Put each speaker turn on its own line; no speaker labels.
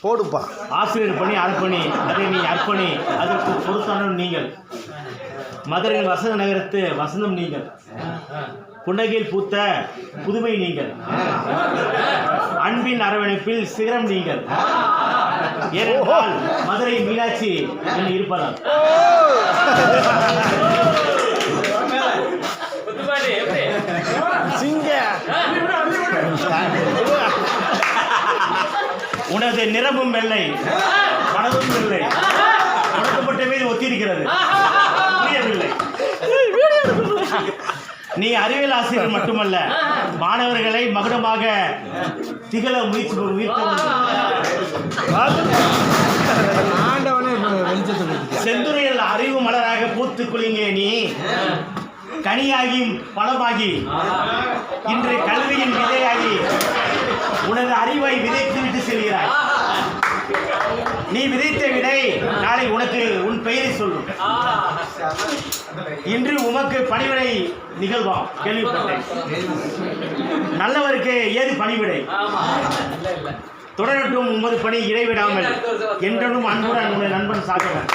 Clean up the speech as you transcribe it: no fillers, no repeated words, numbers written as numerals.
போடுப்பா.
ஆசிரியர் பணி அர்ப்பணி, அதை நீ அர்ப்பணி, அதற்கு பொறுத்தானவன் நீங்கள். மதுரையின் வசந்த நகரத்து வசந்தம் நீங்கள். புன்னகையில் பூத்த புதுமை நீங்கள். அன்பின் அரவணைப்பில் சிகரம் நீங்கள். ஏனென்றால் மதுரை மீனாட்சி என்று இருப்பதால். உனது நிறமும் வெள்ளை, மனதும் வெள்ளை, உணர்த்தப்பட்ட மீது ஒத்திருக்கிறது, புரியவில்லை. நீ அறிவியல் ஆசிரியர் மட்டுமல்ல, மாணவர்களை மகுடமாக திகழ முயற்சி செந்துறையில் அறிவு மலராக பூத்து குலுங்க. நீ கனியாகி பழமாகி இன்று கல்வியின் விதையாகி உனது அறிவை விதைத்து விட்டு செல்கிறாய். நீ விதைத்த விதை நாளை உனக்கு உன் பெயரை சொல்லும். இன்று உமக்கு பணிவிடை நிகழ்வாம் கேள்விப்பட்டேன். நல்லவருக்கு ஏது பணிவிடை? தொடரட்டும் உமது பணி இடைவிடாமல். என்றனும் அன்புடன் உன்னை நண்பன் சாகவன்.